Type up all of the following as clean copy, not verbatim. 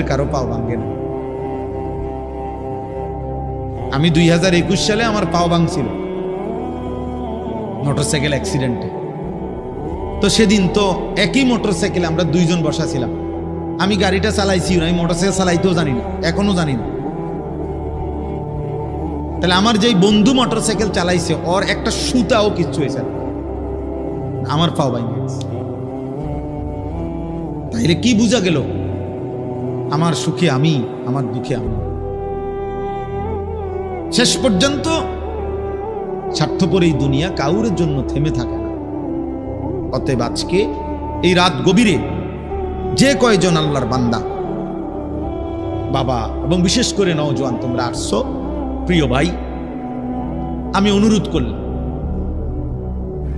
কারো পাও ভাঙ্গে না। আমি 2021 সালে আমার পাও ভাঙছিল মোটরসাইকেল অ্যাক্সিডেন্টে। তো সেদিন তো একই মোটরসাইকেলে আমরা দুইজন বসা ছিলাম। আমি গাড়িটা চালাইছি, আমি মোটরসাইকেল চালাইতেও জানি না, এখনো জানি না। তাহলে আমার যেই বন্ধু মোটরসাইকেল চালাইছে ওর একটা সুতাও কিচ্ছু হয়েছে না, আমার পাও ভাঙে গেছে। তাইলে কি বোঝা গেল? আমার সুখে আমি, আমার দুঃখে আমি। শেষ পর্যন্ত স্বার্থপর এই দুনিয়া কাউরের জন্য থেমে থাকে না। অতএব আজকে এই রাত গভীরে যে কয়জন আল্লাহর বান্দা বাবা এবং বিশেষ করে নওজোয়ান তোমরা আসছো, প্রিয় ভাই, আমি অনুরোধ করলাম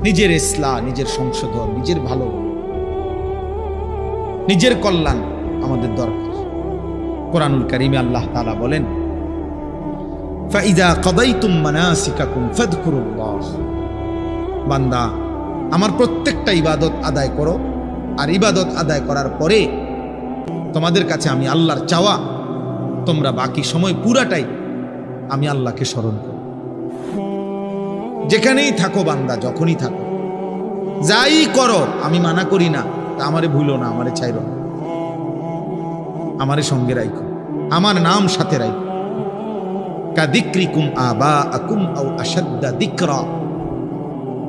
নিজের ইসলাহ, নিজের সংশোধন, নিজের ভালো, নিজের কল্যাণ আমাদের দরকার। কোরআনুল কারীমে আল্লাহ তাআলা বলেন, ফাইদা কাদাইতুম মানাসিকাকুম ফাযকুরুল্লাহ, বান্দা আমার প্রত্যেকটা ইবাদত আদায় করো, আর ইবাদত আদায় করার পরে তোমাদের কাছে আমি আল্লাহর চাওয়া তোমরা বাকি সময় পুরাটাই আমি আল্লাহকে স্মরণ করো। যেখানেই থাকো বান্দা, যখনই থাকো, যাই করো, আমি মানা করি না, তা আমারে ভুলো না, আমারে চাইরো না, আমারে সঙ্গে রাখো, আমার নাম সাথে রাখো। কাযিক্রিকুম আবাআকুম আও আশাদ্দা যিকরা,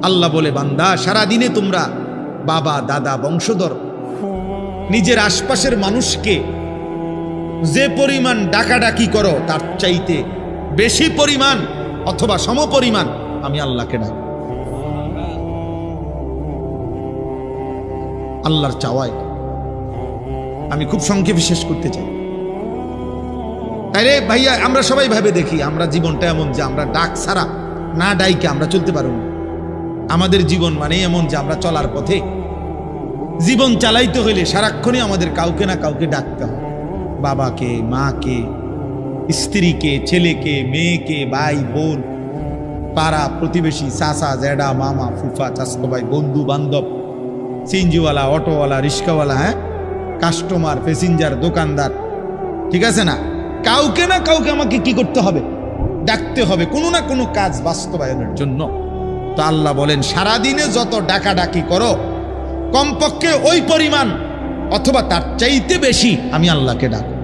আল্লাহ বলে বান্দা সারাদিনে তোমরা বাবা দাদা বংশধর নিজের আশপাশের মানুষকে যে পরিমাণ ডাকাডাকি করো তার চাইতে বেশি পরিমাণ অথবা সমপরিমাণ আমি আল্লাহকে ডাকি। আল্লাহর চাওয়ায় আমি খুব সংক্ষেপে শেষ করতে চাই। আরে ভাইয়া, আমরা সবাই ভাবে দেখি আমরা জীবনটা এমন যে আমরা ডাক ছাড়া না ডাইকে আমরা চলতে পারব না। আমাদের জীবন মানে এমন যে আমরা চলার পথে জীবন চালাইতে হইলে সারাক্ষণই আমাদের কাউকে না কাউকে ডাকতে হয়, বাবাকে, মাকে, স্ত্রীকে, ছেলেকে, মেয়েকে, ভাই বোন, পাড়া প্রতিবেশী, চাচা জ্যাডা, মামা ফুফা, চাচতো ভাই, বন্ধু বান্ধব, সিএনজিওয়ালা, অটোওয়ালা, রিক্সাওয়ালা, হ্যাঁ, কাস্টমার, প্যাসেঞ্জার, দোকানদার, ঠিক আছে না? কাউকে না কাউকে আমাকে কি করতে হবে? ডাকতে হবে কোনো না কোনো কাজ বাস্তবায়নের জন্য। তো আল্লাহ বলেন সারাদিনে যত ডাকাডাকি করো কমপক্ষে ওই পরিমাণ অথবা তার চাইতে বেশি আমি আল্লাহকে ডাকো।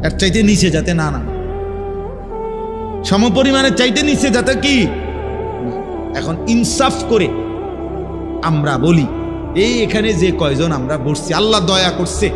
এর চাইতে নিচে যাতে না, সমপরিমাণের চাইতে নিচে যাতে কি। এখন ইনসাফ করে আমরা বলি, এই এখানে যে কয়জন আমরা বসছি, আল্লাহ দয়া করছে